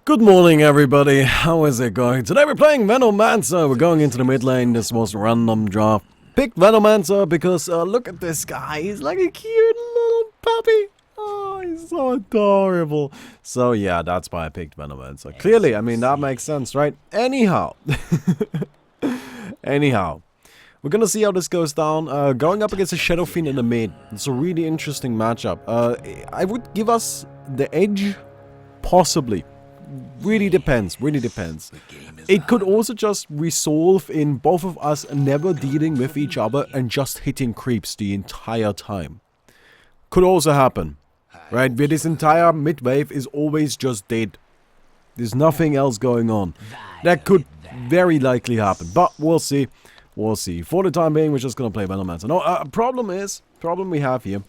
Good morning, everybody. How is it going? Today we're playing Venomancer. We're going into the mid lane. This was a random draft. Picked Venomancer because look at this guy. He's like a cute little puppy. Oh, he's so adorable. So yeah, that's why I picked Venomancer. Clearly, I mean, that makes sense, right? Anyhow. Anyhow. We're gonna see how this goes down. Going up against a Shadow Fiend in the mid. It's a really interesting matchup. I would give us the edge. Possibly. Really depends, really depends. It could also just resolve in both of us never dealing with each other and just hitting creeps the entire time. Could also happen, right? Where this entire mid wave is always just dead. There's nothing else going on. That could very likely happen, but we'll see. We'll see. For the time being, we're just gonna play Venomancer. No, problem we have here.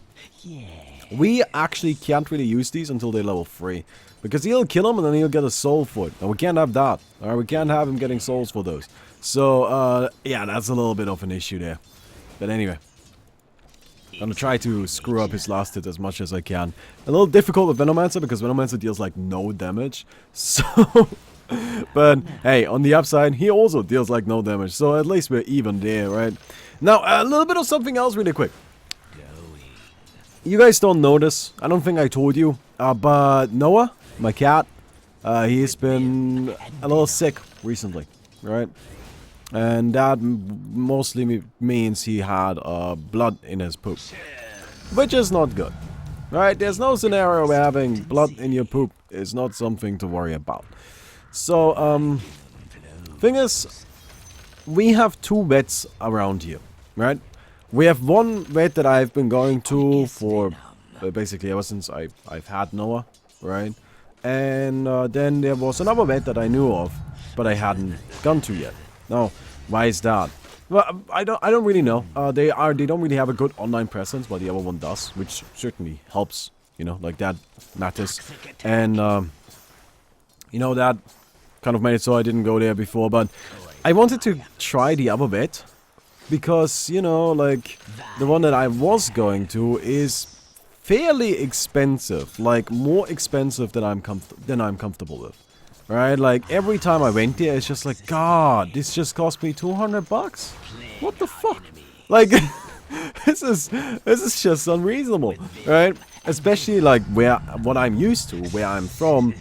We actually can't really use these until they're level 3. Because he'll kill him and then he'll get a soul for it. And we can't have that. Alright, we can't have him getting souls for those. So, yeah, that's a little bit of an issue there. But anyway. I'm gonna try to screw up his last hit as much as I can. A little difficult with Venomancer because Venomancer deals like no damage. So, but hey, on the upside, he also deals like no damage. So at least we're even there, right? Now, a little bit of something else really quick. You guys don't know this. I don't think I told you. But Noah, my cat, he's been a little sick recently, right? And that mostly means he had blood in his poop. Which is not good, right? There's no scenario where having blood in your poop is not something to worry about. So, thing is, we have 2 vets around here, right? We have one vet that I've been going to for basically ever since I've had Noah, right? And then there was another vet that I knew of, but I hadn't gone to yet. Now, why is that? Well, I don't really know. They don't really have a good online presence, but the other one does, which certainly helps. You know, like that matters. And you know, that kind of made it so I didn't go there before. But I wanted to try the other vet. Because, you know, like, the one that I was going to is fairly expensive. Like, more expensive than I'm comfortable with. Right? Like, every time I went there, it's just like, God, this just cost me 200 bucks? What the fuck? Like, this is just unreasonable. Right? Especially, like, what I'm used to, where I'm from,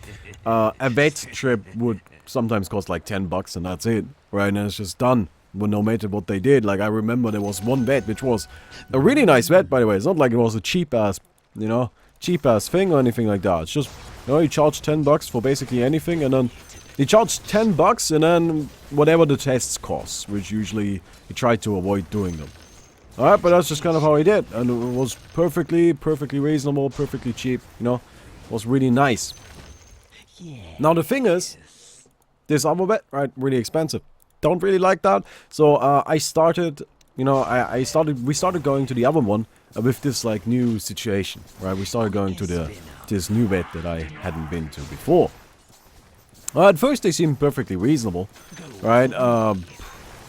a vet trip would sometimes cost like 10 bucks and that's it. Right? And it's just done. Well, no matter what they did. Like, I remember there was one vet, which was a really nice vet, by the way. It's not like it was a cheap-ass, you know, cheap-ass thing or anything like that. It's just, you know, he charged 10 bucks for basically anything, and then he charged 10 bucks, and then whatever the tests cost, which usually he tried to avoid doing them. Alright, but that's just kind of how he did, and it was perfectly reasonable, perfectly cheap, you know, it was really nice. Now, the thing is, this other vet, right, really expensive. Don't really like that, so I started, you know, we started going to the other one with this like new situation, right? We started going to this new vet that I hadn't been to before. At first they seemed perfectly reasonable, right?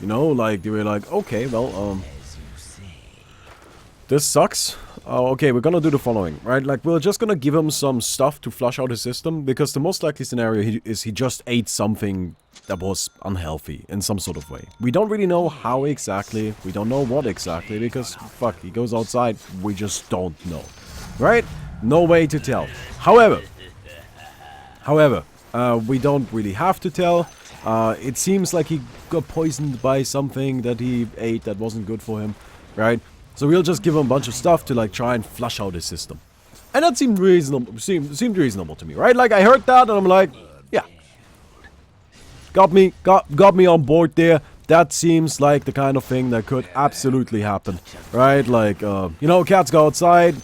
You know, like they were like, okay, well, this sucks. Okay, we're gonna do the following, right? Like, we're just gonna give him some stuff to flush out his system, because the most likely scenario is he just ate something that was unhealthy in some sort of way. We don't really know how exactly, we don't know what exactly, because, fuck, he goes outside, we just don't know, right? No way to tell. However, we don't really have to tell. It seems like he got poisoned by something that he ate that wasn't good for him, right? So we'll just give him a bunch of stuff to like try and flush out his system. And that seemed reasonable, seemed reasonable to me, right? Like, I heard that and I'm like, yeah. Got me on board there. That seems like the kind of thing that could absolutely happen, right? Like, you know, cats go outside.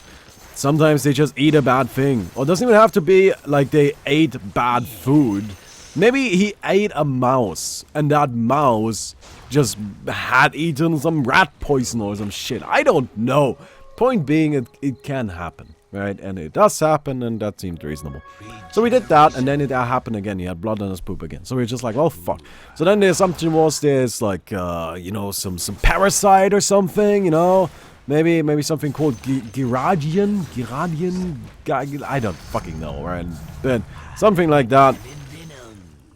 Sometimes they just eat a bad thing. Or it doesn't even have to be like they ate bad food. Maybe he ate a mouse, and that mouse just had eaten some rat poison or some shit. I don't know. Point being, it can happen, right? And it does happen, and that seemed reasonable. So we did that, and then it happened again. He had blood on his poop again. So we were just like, well, fuck. So then the assumption was there's like, you know, some parasite or something, you know? Maybe something called Giradian, I don't fucking know, right? Then something like that.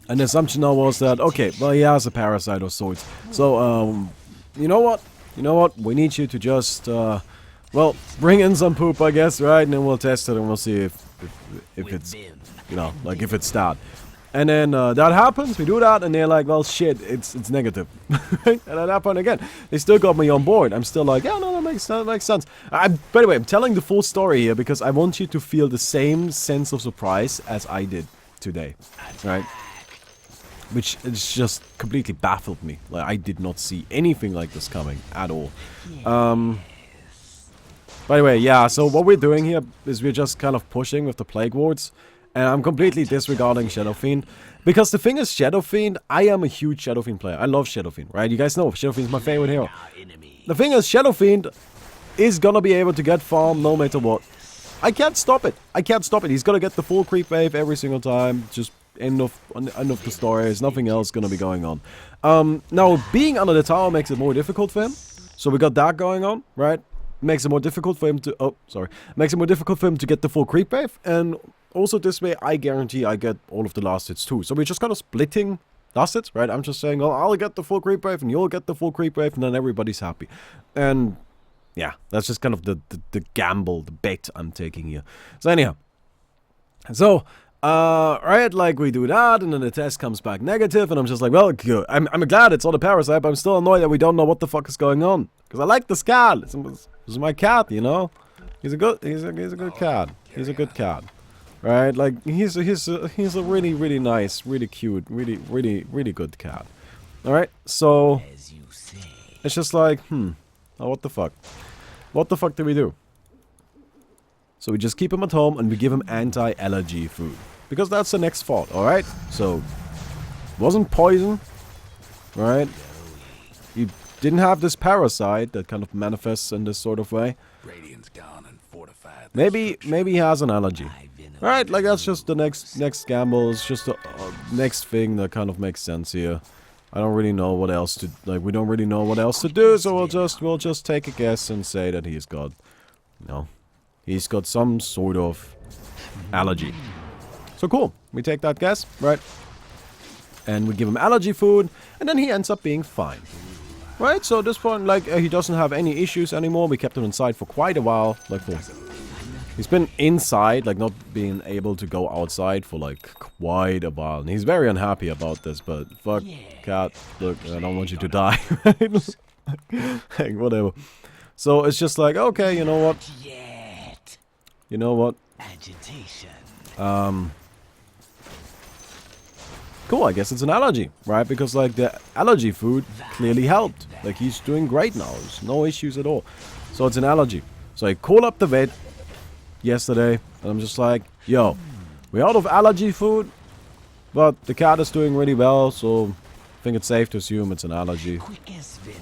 And the assumption now was that, okay, well, he has a parasite of sorts. So, you know what? You know what? We need you to just, well, bring in some poop, I guess, right? And then we'll test it and we'll see if it's, you know, like if it's that. And then that happens, we do that, and they're like, well, shit, it's negative. And at that point again, they still got me on board. I'm still like, yeah, no, that makes sense. By the way, I'm telling the full story here because I want you to feel the same sense of surprise as I did today, right? Which is just completely baffled me. Like, I did not see anything like this coming at all. By the way, yeah, so what we're doing here is we're just kind of pushing with the Plague Wards. And I'm completely disregarding Shadow Fiend. Because the thing is, Shadow Fiend, I am a huge Shadow Fiend player. I love Shadow Fiend, right? You guys know, Shadow Fiend is my favorite hero. The thing is, Shadow Fiend is gonna be able to get farm no matter what. I can't stop it. I can't stop it. He's gonna get the full creep wave every single time. Just end of the story. There's nothing else gonna be going on. Now, being under the tower makes it more difficult for him. So we got that going on, right? Makes it more difficult for him to... Oh, sorry. Makes it more difficult for him to get the full creep wave. And also this way, I guarantee I get all of the last hits too. So we're just kind of splitting last hits, right? I'm just saying, well, I'll get the full creep wave and you'll get the full creep wave and then everybody's happy. And yeah, that's just kind of the gamble, the bet I'm taking here. So anyhow. So, right, like we do that and then the test comes back negative and I'm just like, well, good. I'm glad it's not a parasite, but I'm still annoyed that we don't know what the fuck is going on. Because I like this cat. This is my cat, you know? He's a good cat. He's a good cat. Right? Like, he's a really, really nice, really cute, really good cat. Alright? So, it's just like, oh, what the fuck? What the fuck do we do? So we just keep him at home and we give him anti-allergy food. Because that's the next thought, alright? So, wasn't poison. Right? He didn't have this parasite that kind of manifests in this sort of way. Maybe he has an allergy. Alright, like that's just the next gamble. It's just the next thing that kind of makes sense here. I don't really know what else to, like, we don't really know what else to do, so we'll just take a guess and say that he's got, you know, he's got some sort of allergy. So cool, we take that guess, right? And we give him allergy food, and then he ends up being fine. Right, so at this point, like, he doesn't have any issues anymore. We kept him inside for quite a while, like, he's been inside, like, not being able to go outside for, like, quite a while. And he's very unhappy about this, but fuck, cat, look, I don't want you to die. Hey, whatever. So it's just like, okay, you know what? You know what? Cool, I guess it's an allergy, right? Because, like, the allergy food clearly helped. Like, he's doing great now. There's no issues at all. So it's an allergy. So I call up the vet yesterday, and I'm just like, yo, we're out of allergy food, but the cat is doing really well, so I think it's safe to assume it's an allergy.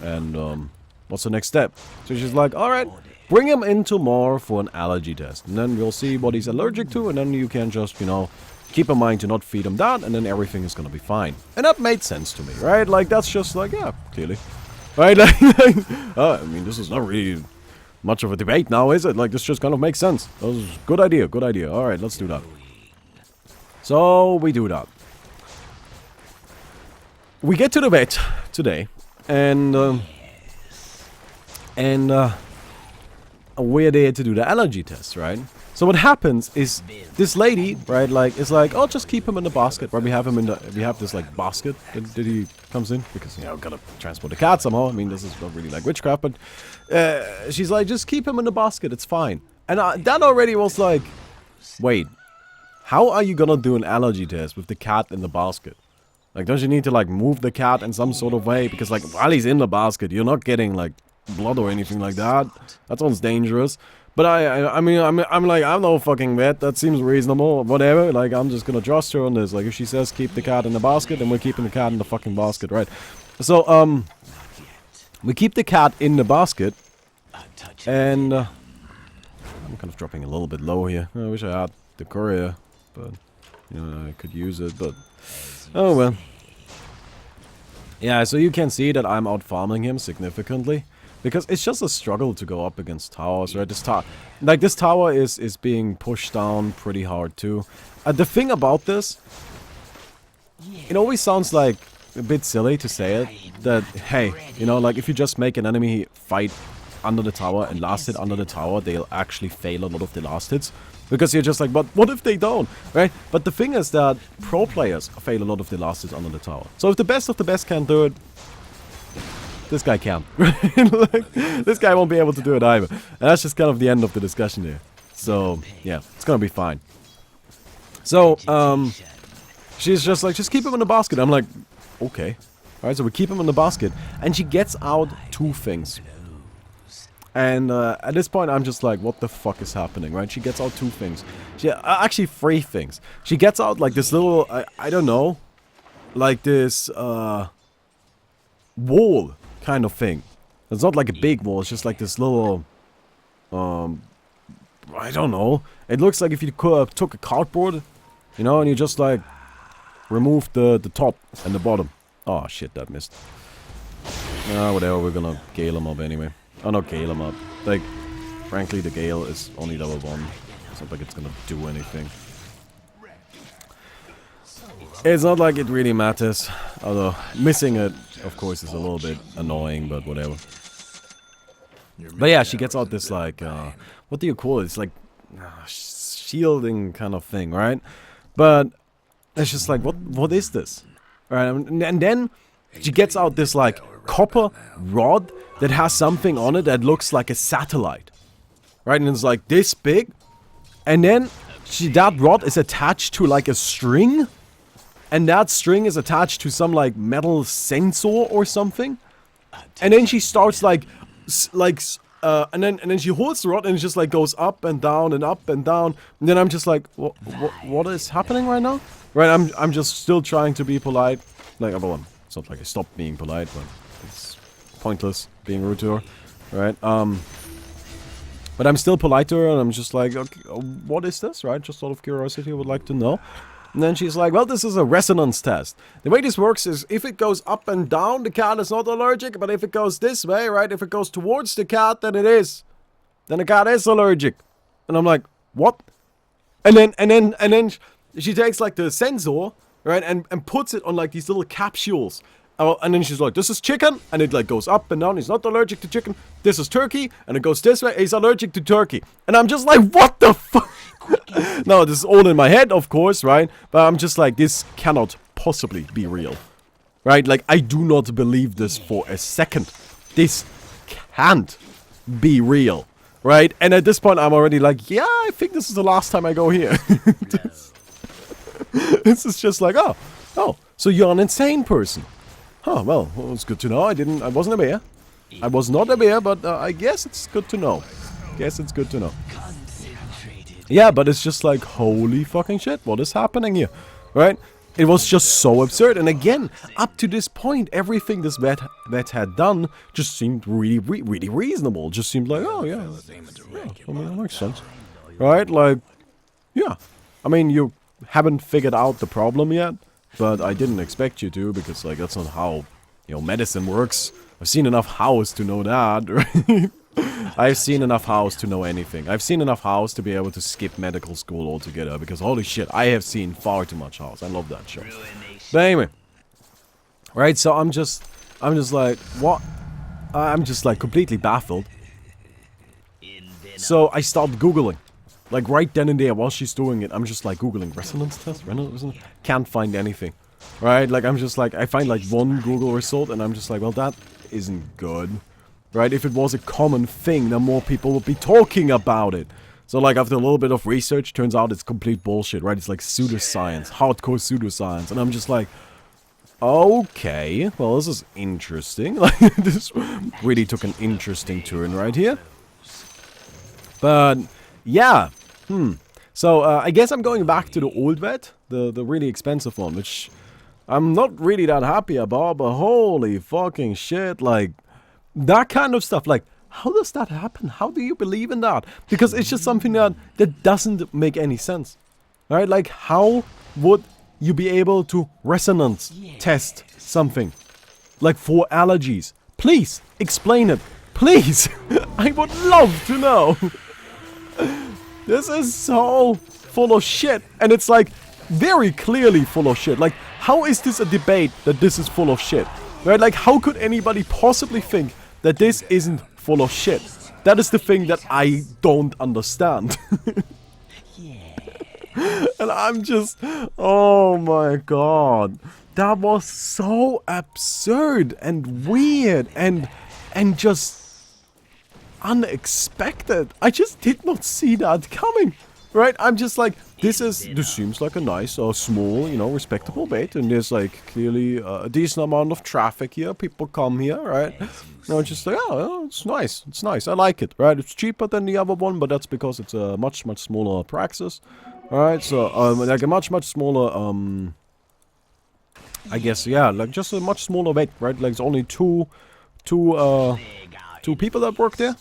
And, what's the next step? So she's like, alright, bring him in tomorrow for an allergy test. And then we'll see what he's allergic to, and then you can just, you know, keep in mind to not feed him that, and then everything is gonna be fine. And that made sense to me, right? Like, that's just like, yeah, clearly. Right? Like, I mean, this is not really much of a debate now, is it? Like, this just kind of makes sense. That was good idea, good idea. Alright, let's do that. So, we do that. We get to the vet today, and we're there to do the allergy test, right? So what happens is this lady, right, like, is like, oh, just keep him in the basket, right? We have him in the, we have this, like, basket that he comes in, because, you know, gotta transport the cat somehow. I mean, this is not really like witchcraft, but she's like, just keep him in the basket, it's fine. And that already was like, wait, how are you gonna do an allergy test with the cat in the basket? Like, don't you need to, like, move the cat in some sort of way? Because, like, while he's in the basket, you're not getting, like, blood or anything like that. That sounds dangerous. But I mean, I'm like, I'm no fucking vet. That seems reasonable. Whatever. Like, I'm just gonna trust her on this. Like, if she says keep the cat in the basket, then we're keeping the cat in the fucking basket, right? So, we keep the cat in the basket. And, I'm kind of dropping a little bit low here. I wish I had the courier. But, you know, I could use it, but... Oh, well. Yeah, so you can see that I'm out farming him significantly. Because it's just a struggle to go up against towers, right? This tower is being pushed down pretty hard too. The thing about this it always sounds like a bit silly to say it, that, hey, you know, like if you just make an enemy fight under the tower and last hit under the tower, they'll actually fail a lot of the last hits. Because you're just like, but what if they don't, right? But the thing is that pro players fail a lot of the last hits under the tower. So if the best of the best can't do it, this guy can. Like, this guy won't be able to do it either. And that's just kind of the end of the discussion here. So, yeah, it's gonna be fine. So, she's just like, just keep him in the basket. I'm like, okay. Alright, so we keep him in the basket. And she gets out 2 things. And at this point, I'm just like, what the fuck is happening, right? She gets out 2 things. She actually 3 things. She gets out like this little, I don't know, like this wall kind of thing. It's not like a big wall. It's just like this little, I don't know. It looks like if you took a cardboard, you know, and you just like remove the top and the bottom. Oh shit, that missed. Whatever. We're gonna gale him up anyway. Oh, not gale him up. Like, frankly, the gale is only level 1. It's not like it's gonna do anything. It's not like it really matters. Although, missing it, of course, is a little bit annoying, but whatever. But yeah, she gets out this, like, what do you call it? It's like, shielding kind of thing, right? But, it's just like, what is this? Right, and then, she gets out this, like, copper rod that has something on it that looks like a satellite. Right, and it's like this big. And then that rod is attached to like a string. And that string is attached to some like metal sensor or something. And then she starts and then she holds the rod and it just like goes up and down and up and down. And then I'm just like, what is happening right now? Right, I'm just still trying to be polite. Like, well, it's not like I stopped being polite, but it's pointless being rude to her, right? But I'm still polite to her, and I'm just like, okay, what is this, right? Just out of curiosity, I would like to know. And then she's like, well, this is a resonance test. The way this works is, if it goes up and down, the cat is not allergic, but if it goes this way, right, if it goes towards the cat, then it is. Then the cat is allergic. And I'm like, what? And then she takes, like, the sensor, right, and puts it on, like, these little capsules. And then she's like, this is chicken, and it like goes up and down. He's not allergic to chicken. This is turkey, and it goes this way. He's allergic to turkey. And I'm just like, what the fuck? No, this is all in my head, of course, right? But I'm just like, this cannot possibly be real. Right? Like, I do not believe this for a second. This can't be real. Right? And at this point, I'm already like, yeah, I think this is the last time I go here. This is just like, oh, so you're an insane person. Oh, well, it's good to know. I wasn't a bear. I was not a bear, but I guess it's good to know. Yeah, but it's just like, holy fucking shit, what is happening here? Right? It was just so absurd. And again, up to this point, everything this vet had done just seemed really reasonable. Just seemed like, oh, yeah. I mean, that makes sense. Right? Like, yeah. I mean, you haven't figured out the problem yet. But I didn't expect you to, because, like, that's not how, you know, medicine works. I've seen enough House to know that, right? I've seen enough House to know anything. I've seen enough House to be able to skip medical school altogether, because holy shit, I have seen far too much House. I love that show. But anyway. Right, so I'm just like, what? I'm just, like, completely baffled. So I started Googling. Like, right then and there, while she's doing it, I'm just, like, Googling resonance test? Can't find anything. Right? Like, I'm just, like, I find, like, one Google result, and I'm just like, well, that isn't good. Right? If it was a common thing, then more people would be talking about it. So, like, after a little bit of research, turns out it's complete bullshit, right? It's, like, pseudoscience. Hardcore pseudoscience. And I'm just like, okay, well, this is interesting. Like, this really took an interesting turn right here. But... yeah. So, I guess I'm going back to the old vet, the really expensive one, which I'm not really that happy about, but holy fucking shit, like, that kind of stuff, like, how does that happen? How do you believe in that? Because it's just something that doesn't make any sense, right? Like, how would you be able to resonance test something, like, for allergies? Please, explain it. Please. I would love to know. This is so full of shit. And it's like, very clearly full of shit. Like, how is this a debate that this is full of shit? Right? Like, how could anybody possibly think that this isn't full of shit? That is the thing that I don't understand. And I'm just, oh my god. That was so absurd and weird and just unexpected. I just did not see that coming. Right? I'm just like, this seems like a nice, small, you know, respectable bait. And there's like clearly a decent amount of traffic here. People come here, right? And I'm just like, oh, it's nice. It's nice. I like it, right? It's cheaper than the other one, but that's because it's a much smaller praxis. Alright, so, like a much smaller, I guess, yeah, like just a much smaller bait, right? Like it's only two people that work there.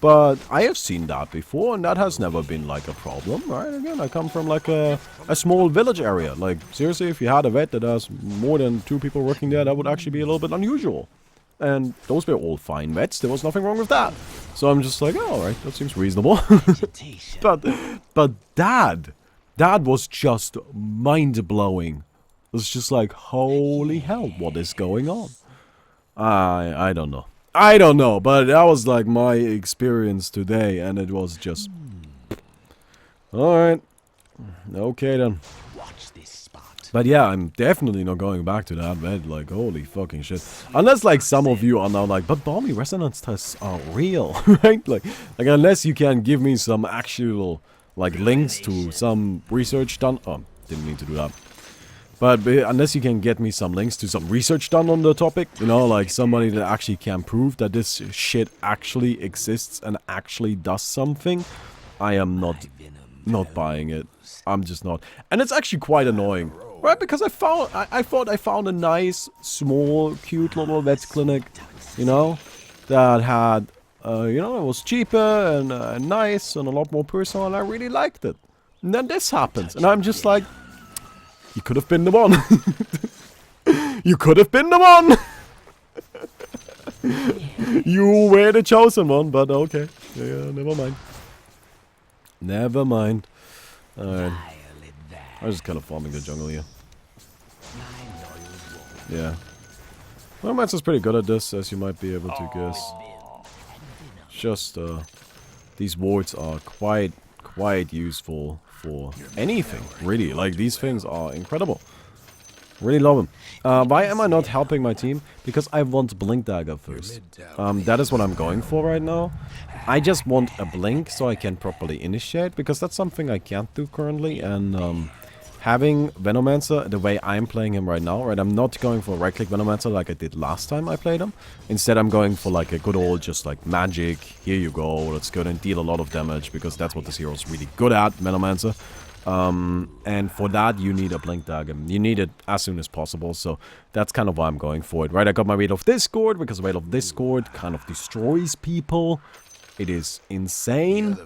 But I have seen that before, and that has never been like a problem, right? Again, I come from like a small village area. Like, seriously, if you had a vet that has more than 2 people working there, that would actually be a little bit unusual. And those were all fine vets, there was nothing wrong with that. So I'm just like, oh, alright, that seems reasonable. but that was just mind-blowing. It was just like, holy hell, what is going on? I don't know. I don't know, but that was like my experience today, and it was just... Alright. Okay then. But yeah, I'm definitely not going back to that vet, like, holy fucking shit. Unless, like, some of you are now like, but Baumi resonance tests are real, right? Like, unless you can give me some actual, like, links to some research done... Oh, didn't mean to do that. But unless you can get me some links to some research done on the topic, you know, like somebody that actually can prove that this shit actually exists and actually does something, I am not buying it. I'm just not. And it's actually quite annoying, right? Because I thought I found a nice, small, cute little vet clinic, you know, that had, you know, it was cheaper and nice and a lot more personal, and I really liked it. And then this happens, and I'm just like, you could have been the one. You could have been the one. You were the chosen one, but okay. Yeah, never mind. Never mind. Alright. I'm just kind of farming the jungle here. Yeah. Venomancer's pretty good at this, as you might be able to guess. Just, these wards are quite useful for anything, really. Like, these things are incredible. Really love them. Why am I not helping my team? Because I want Blink Dagger first. That is what I'm going for right now. I just want a Blink so I can properly initiate, because that's something I can't do currently, and having Venomancer the way I'm playing him right now, right? I'm not going for right-click Venomancer like I did last time I played him. Instead, I'm going for like a good old just like magic. Here you go, let's go and deal a lot of damage, because that's what this hero is really good at, Venomancer. And for that, you need a Blink Dagger. You need it as soon as possible, so that's kind of why I'm going for it, right? I got my Weight of Discord, because Weight of Discord kind of destroys people. It is insane.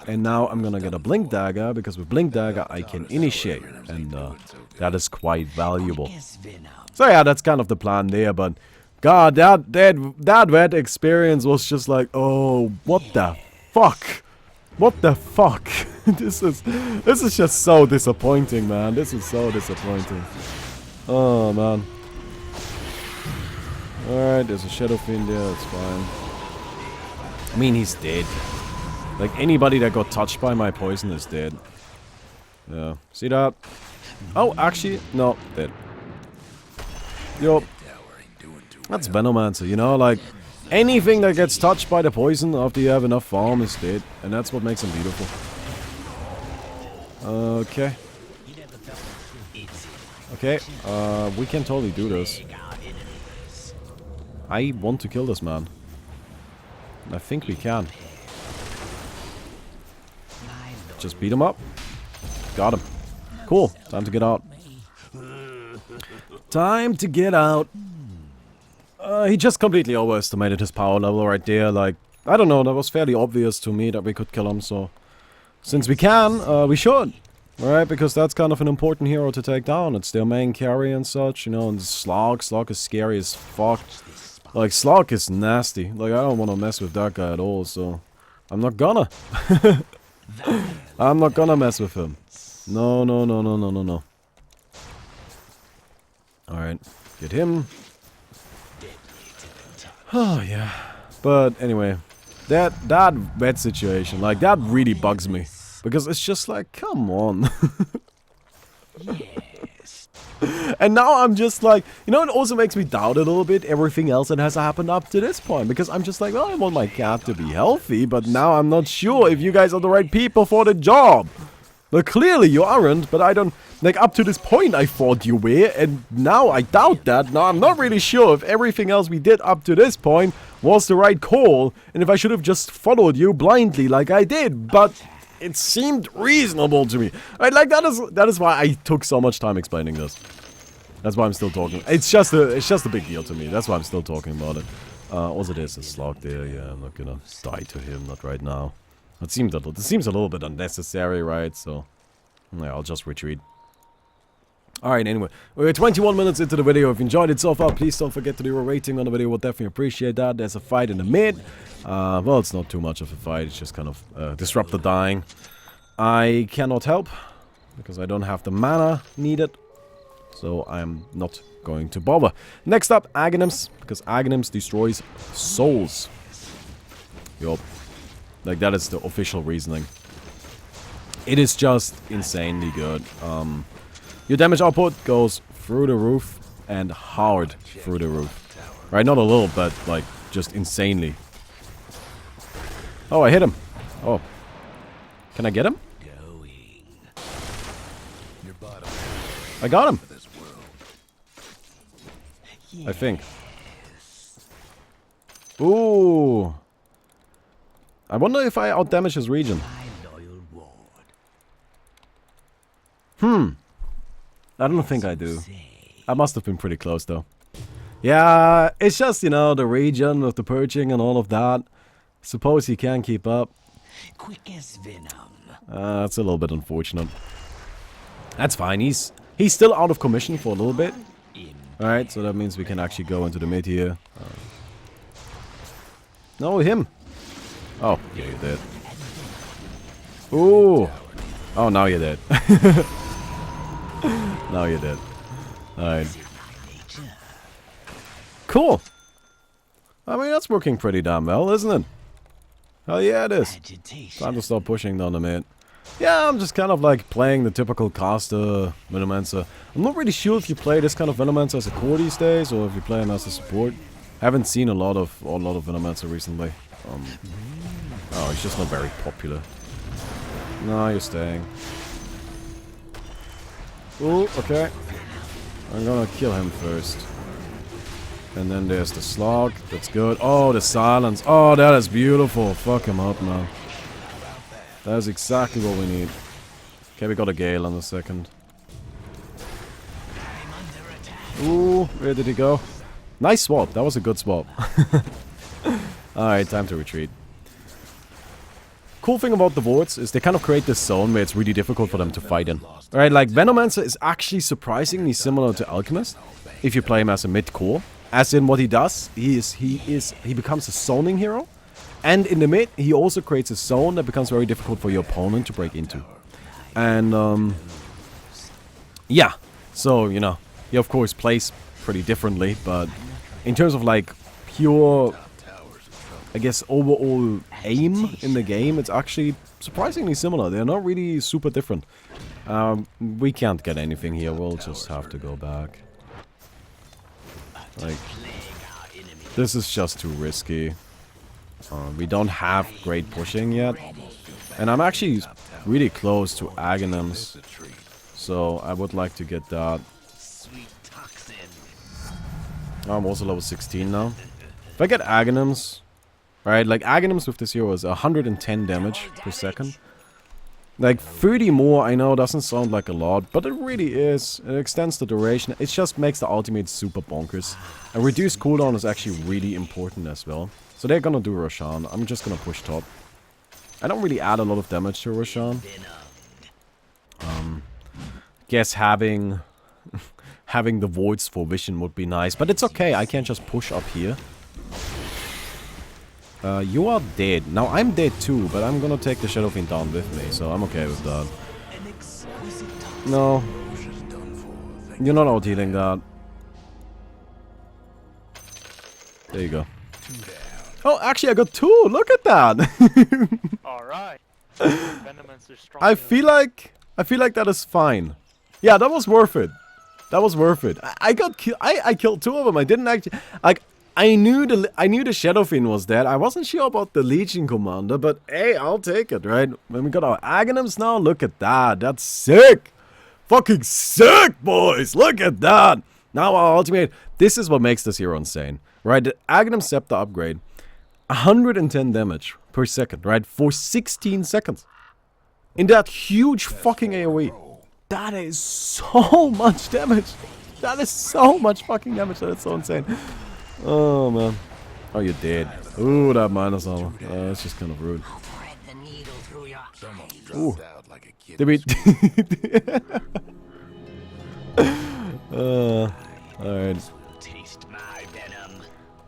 And now I'm gonna get a Blink Dagger, because with Blink Dagger I can initiate, and that is quite valuable. So yeah, that's kind of the plan there, but god, that vet experience was just like, oh, what the fuck? What the fuck? This is just so disappointing, man. This is so disappointing. Oh, man. Alright, there's a Shadow Fiend there, that's fine. I mean, he's dead. Like, anybody that got touched by my poison is dead. Yeah, see that? Oh, actually, no, dead. Yup. That's Venomancer, you know, like, anything that gets touched by the poison after you have enough farm is dead. And that's what makes him beautiful. Okay. Okay, we can totally do this. I want to kill this man. I think we can. Just beat him up. Got him. Cool. Time to get out. Time to get out. He just completely overestimated his power level right there. Like, I don't know, that was fairly obvious to me that we could kill him, so... Since we can, we should. Right? Because that's kind of an important hero to take down. It's their main carry and such, you know, and Slog is scary as fuck. Like, Slog is nasty. Like, I don't want to mess with that guy at all, so... I'm not gonna. I'm not gonna mess with him. No, no, no, no, no, no, no. Alright, get him. Oh, yeah. But anyway, that vet situation, like, that really bugs me. Because it's just like, come on. And now I'm just like, you know, it also makes me doubt a little bit everything else that has happened up to this point. Because I'm just like, well, I want my cat to be healthy, but now I'm not sure if you guys are the right people for the job. Well, clearly you aren't, but I don't, like, up to this point I thought you were, and now I doubt that. Now I'm not really sure if everything else we did up to this point was the right call, and if I should have just followed you blindly like I did, but it seemed reasonable to me. Right, like, that is why I took so much time explaining this. That's why I'm still talking. It's just a big deal to me. That's why I'm still talking about it. Also, there's a slug there. Yeah, I'm not gonna die to him. Not right now. It seems a little bit unnecessary, right? So, yeah, I'll just retreat. Alright, anyway, we're 21 minutes into the video. If you enjoyed it so far, please don't forget to leave a rating on the video. We'll definitely appreciate that. There's a fight in the mid. Well, it's not too much of a fight. It's just kind of disrupt the dying. I cannot help because I don't have the mana needed. So I'm not going to bother. Next up, Aghanim's, because Aghanim's destroys souls. Yup. Like, that is the official reasoning. It is just insanely good. Your damage output goes through the roof and hard through the roof. Right, not a little, but like just insanely. Oh, I hit him. Oh. Can I get him? I got him. I think. Ooh. I wonder if I outdamage his region. I don't think I do. I must have been pretty close though. Yeah, it's just, you know, the region with the purging and all of that. Suppose he can keep up. Quick as venom. That's a little bit unfortunate. That's fine. He's still out of commission for a little bit. Alright, so that means we can actually go into the mid here. No, him. Oh, yeah, you're dead. Ooh. Oh, now you're dead. Now you're dead. Alright. Cool. I mean, that's working pretty damn well, isn't it? Hell yeah, it is. Time to start pushing down the mid. Yeah, I'm just kind of like playing the typical caster Venomancer. I'm not really sure if you play this kind of Venomancer as a core these days, or if you play him as a support. Haven't seen a lot of Venomancer recently. Oh, he's just not very popular. No, you're staying. Ooh, okay. I'm gonna kill him first. And then there's the slog. That's good. Oh, the silence. Oh, that is beautiful. Fuck him up, man. That is exactly what we need. Okay, we got a Gale on the second. Ooh, where did he go? Nice swap. That was a good swap. Alright, time to retreat. Cool thing about the wards is they kind of create this zone where it's really difficult for them to fight in. Alright, like Venomancer is actually surprisingly similar to Alchemist if you play him as a mid-core. As in what he does, he becomes a zoning hero. And in the mid, he also creates a zone that becomes very difficult for your opponent to break into. And, yeah. So, you know, he of course plays pretty differently, but in terms of like pure, I guess, overall aim in the game, it's actually surprisingly similar. They're not really super different. We can't get anything here. We'll just have to go back. Like, this is just too risky. We don't have great pushing yet. And I'm actually really close to Aghanim's. So I would like to get that. I'm also level 16 now. If I get Aghanim's, right, like Aghanim's with this hero is 110 damage per second. Like 30 more, I know, doesn't sound like a lot, but it really is. It extends the duration. It just makes the ultimate super bonkers. And reduced cooldown is actually really important as well. So they're gonna do Roshan. I'm just gonna push top. I don't really add a lot of damage to Roshan. Guess having having the voids for vision would be nice, but it's okay. I can't just push up here. You are dead. Now I'm dead too, but I'm gonna take the Shadow Fiend down with me, so I'm okay with that. No. You're not out-healing that. There you go. Oh, actually I got 2! Look at that! Alright. Venomancer strong. I feel like that is fine. Yeah, that was worth it. That was worth it. I killed 2 of them. I didn't actually like. I knew the Shadow Fiend was dead. I wasn't sure about the Legion Commander, but hey, I'll take it, right? When we got our Aghanims now, look at that. That's sick. Fucking sick, boys. Look at that. Now our ultimate. This is what makes this hero insane, right? The Aghanim Scepter upgrade, 110 damage per second, right? For 16 seconds. In that huge fucking AoE. That is so much damage. That is so much fucking damage. That is so insane. Oh, man. Oh, you're dead. Ooh, that minus armor. That's just kind of rude. Ooh. Did we... Alright.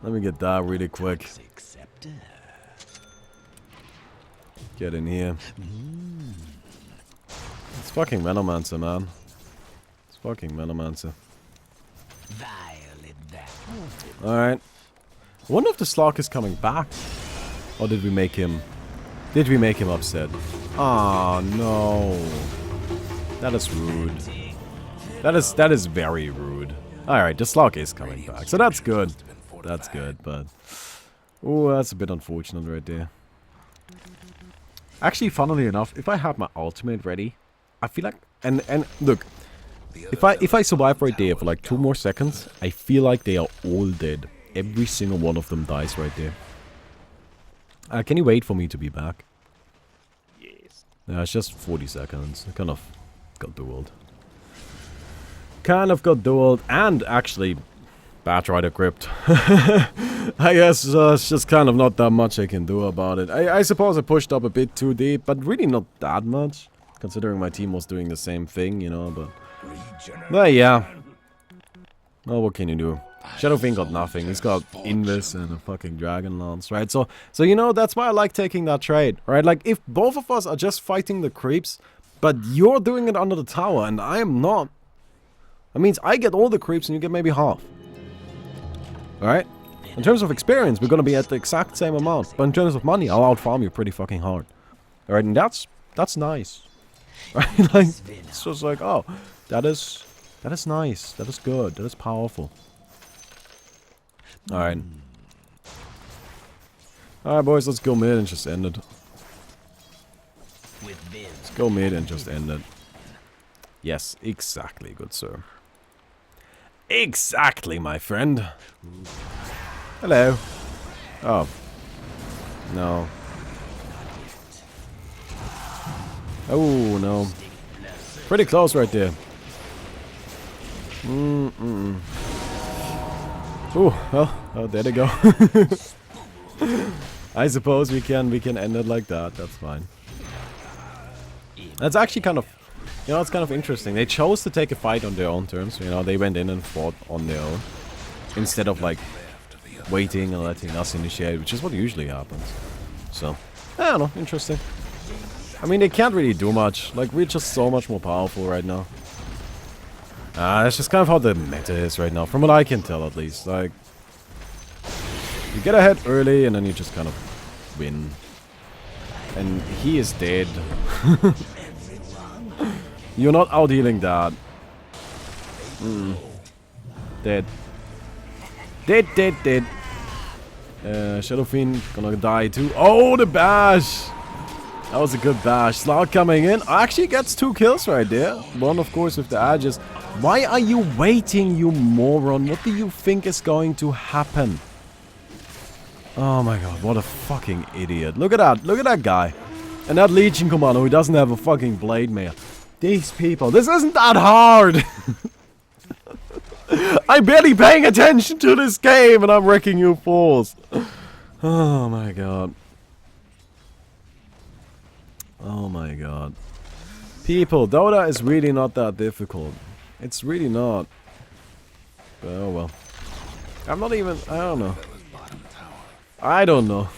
Let me get that really quick. Get in here. It's fucking Venomancer, man. It's fucking Venomancer. Alright. I wonder if the Slark is coming back. Or did we make him... Did we make him upset? Oh no. That is rude. That is very rude. Alright, the Slark is coming back. So that's good. That's good, but... Ooh, that's a bit unfortunate right there. Actually, funnily enough, if I had my ultimate ready, I feel like... And look, if I survive right there for like 2 more seconds, I feel like they are all dead. Every single one of them dies right there. Can you wait for me to be back? Yes. Yeah, it's just 40 seconds. I kind of got dueled. Kind of got dueled, and actually... Batch Rider Crypt. I guess it's just kind of not that much I can do about it. I suppose I pushed up a bit too deep, but really not that much. Considering my team was doing the same thing, you know, but yeah. Oh, what can you do? Shadow Fiend got nothing. He's got Invis and a fucking Dragon Lance, right? So you know, that's why I like taking that trade, right? Like, if both of us are just fighting the creeps, but you're doing it under the tower and I am not, that means I get all the creeps and you get maybe half. Alright? In terms of experience, we're gonna be at the exact same amount. But in terms of money, I'll outfarm you pretty fucking hard. Alright, and that's nice. Right? Like, it's just like, oh, that is nice. That is good. That is powerful. Alright. Alright, boys, let's go mid and just end it. Let's go mid and just end it. Yes, exactly, good sir. Exactly, my friend. Hello. Oh. No. Oh, no. Pretty close right there. Ooh, well, there they go. I suppose we can end it like that. That's fine. That's actually kind of... You know, it's kind of interesting. They chose to take a fight on their own terms. You know, they went in and fought on their own. Instead of, like, waiting and letting us initiate, which is what usually happens. So, I don't know. Interesting. I mean, they can't really do much. Like, we're just so much more powerful right now. That's just kind of how the meta is right now. From what I can tell, at least. Like, you get ahead early and then you just kind of win. And he is dead. You're not out healing that. Dead. Dead. Shadow Fiend gonna die too. Oh, the bash! That was a good bash. Slark coming in. Actually gets 2 kills right there. One, of course, with the edges. Why are you waiting, you moron? What do you think is going to happen? Oh my god, what a fucking idiot. Look at that. Look at that guy. And that Legion Commander who doesn't have a fucking Blade Mail. These people, this isn't that hard! I'm barely paying attention to this game and I'm wrecking you fools. Oh my god. Oh my god. People, Dota is really not that difficult. It's really not. But oh well. I'm not even, I don't know. I don't know.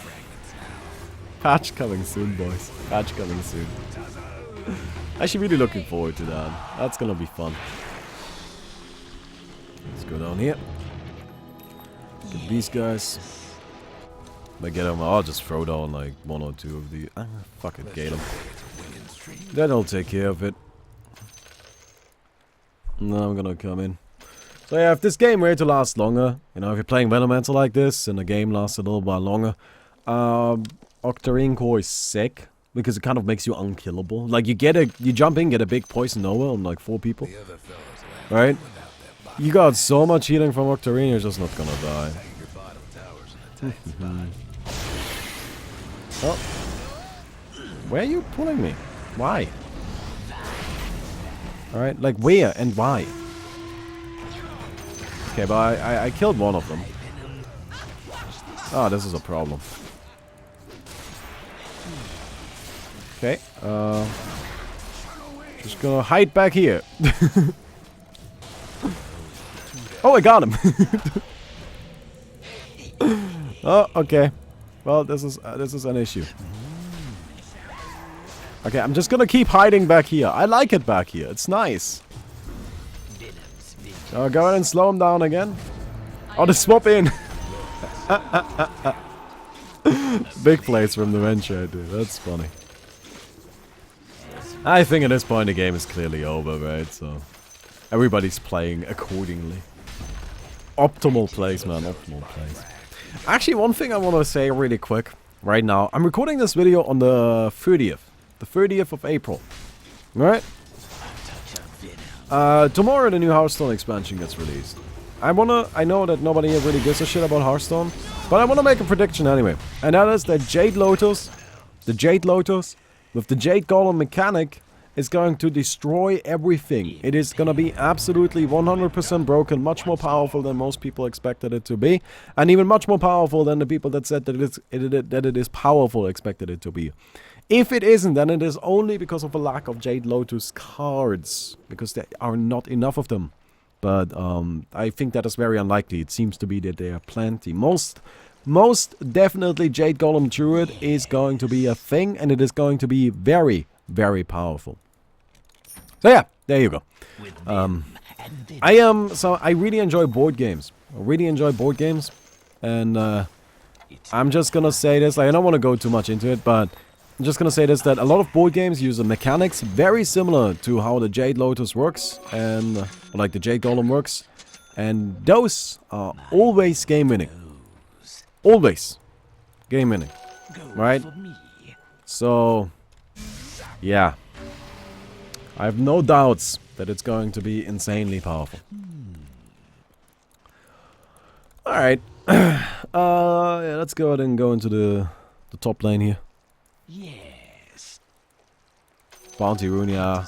Patch coming soon, boys. Patch coming soon. Actually really looking forward to that. That's gonna be fun. Let's go down here. Get these guys. If I get them, I'll just throw down like 1 or 2 of the... fuck it, get them. Then I'll take care of it. Now I'm gonna come in. So yeah, if this game were to last longer, you know, if you're playing Venomancer like this, and the game lasts a little while longer, Octarine Core is sick, because it kind of makes you unkillable. Like, you jump in, get a big poison Nova on like 4 people. Right? You got so much healing from Octarine, you're just not gonna die. Oh. Where are you pulling me? Why? Alright, like where and why? Okay, but I killed one of them. Ah, this is a problem. Okay, just gonna hide back here. Oh, I got him! Oh, okay. Well, this is an issue. Okay, I'm just gonna keep hiding back here. I like it back here. It's nice. Go ahead and slow him down again. Oh, the swap in. Big plays from the venture, dude. That's funny. I think at this point the game is clearly over, right? So everybody's playing accordingly. Optimal plays, man. Optimal plays. Actually, one thing I want to say really quick right now. I'm recording this video on the 30th. The 30th of April. Alright? Tomorrow the new Hearthstone expansion gets released. I know that nobody really gives a shit about Hearthstone, but I wanna make a prediction anyway. And that is that Jade Lotus, the Jade Lotus, with the Jade Golem mechanic, is going to destroy everything. It is gonna be absolutely 100% broken, much more powerful than most people expected it to be, and even much more powerful than the people that said that it is powerful expected it to be. If it isn't, then it is only because of a lack of Jade Lotus cards, because there are not enough of them. But I think that is very unlikely. It seems to be that there are plenty. Most definitely Jade Golem Druid is going to be a thing, and it is going to be very, very powerful. So yeah, there you go. I really enjoy board games. And I'm just gonna say this, like, I don't want to go too much into it, but I'm just gonna say this, that a lot of board games use the mechanics very similar to how the Jade Lotus works, and like the Jade Golem works, and those are always game winning. Always game winning, right? So, yeah, I have no doubts that it's going to be insanely powerful. All right, yeah, let's go ahead and go into the top lane here. Yes. Bounty rune, yeah.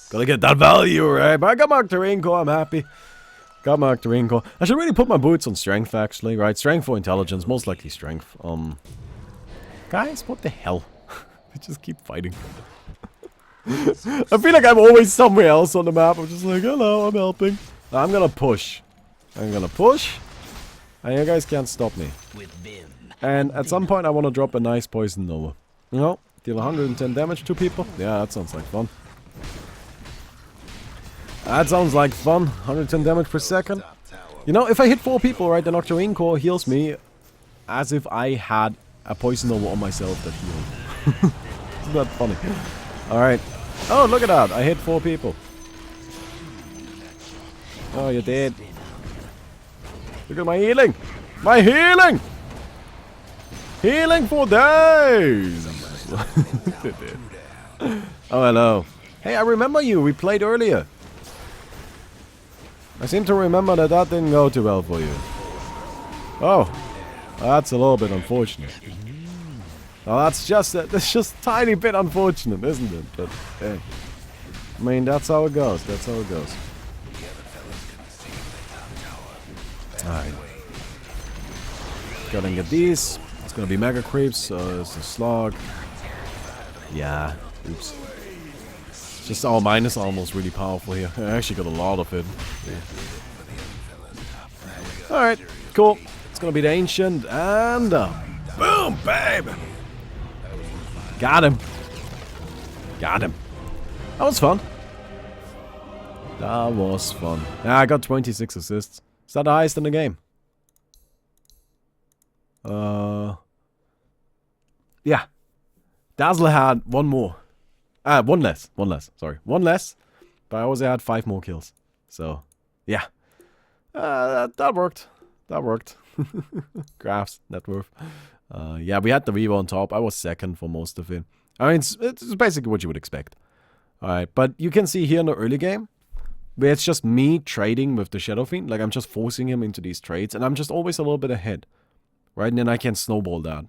Gotta get that value, right? But I got my Octarine Core, I'm happy. Got my Octarine Core. I should really put my boots on strength, actually, right? Strength for intelligence, most likely strength. Guys, what the hell? They just keep fighting. I feel like I'm always somewhere else on the map. I'm just like, hello, I'm helping. I'm gonna push. And you guys can't stop me. And at some point I want to drop a nice poison Nova. You know, deal 110 damage to people. Yeah, that sounds like fun. That sounds like fun. 110 damage per second. You know, if I hit 4 people, right, then Octarine Core heals me as if I had a poison Nova on myself that healed. Isn't that funny? Alright. Oh, look at that. I hit 4 people. Oh, you're dead. Look at my healing. My healing! Healing for days! Oh, hello. Hey, I remember you. We played earlier. I seem to remember that didn't go too well for you. Oh, that's a little bit unfortunate. Oh, that's just a tiny bit unfortunate, isn't it? But hey, I mean, that's how it goes. That's how it goes. Alright. Go and get these. It's gonna be mega creeps, so it's a slog. Yeah. Oops. Just our minus armor is really powerful here. I actually got a lot of it. Yeah. Alright, cool. It's gonna be the ancient and boom, babe! Got him. Got him. That was fun. That was fun. Yeah, I got 26 assists. Is that the highest in the game? Yeah. Dazzler had one more. One less. One less. Sorry. One less. But I also had 5 more kills. So, yeah. That worked. That worked. Graphs, net worth. Yeah, we had the Reaver on top. I was second for most of it. I mean, it's basically what you would expect. Alright, but you can see here in the early game, where it's just me trading with the Shadow Fiend. Like, I'm just forcing him into these trades, and I'm just always a little bit ahead. Right, and then I can snowball that.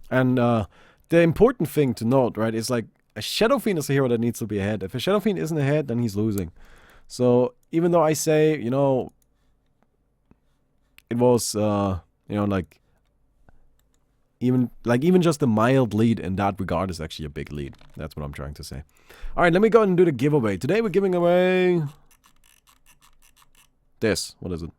And the important thing to note, right, is like, a Shadow Fiend is a hero that needs to be ahead. If a Shadow Fiend isn't ahead, then he's losing. So, even though I say, you know, it was, you know, like, even just a mild lead in that regard is actually a big lead. That's what I'm trying to say. Alright, let me go ahead and do the giveaway. Today we're giving away this. What is it?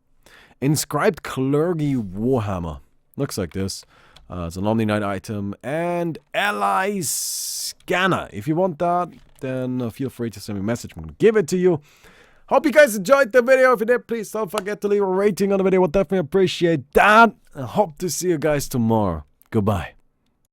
Inscribed Clergy Warhammer. Looks like this. It's an Omni Knight item. And Ally Scanner. If you want that, then feel free to send me a message. I'm going to give it to you. Hope you guys enjoyed the video. If you did, please don't forget to leave a rating on the video. We'll definitely appreciate that. I hope to see you guys tomorrow. Goodbye.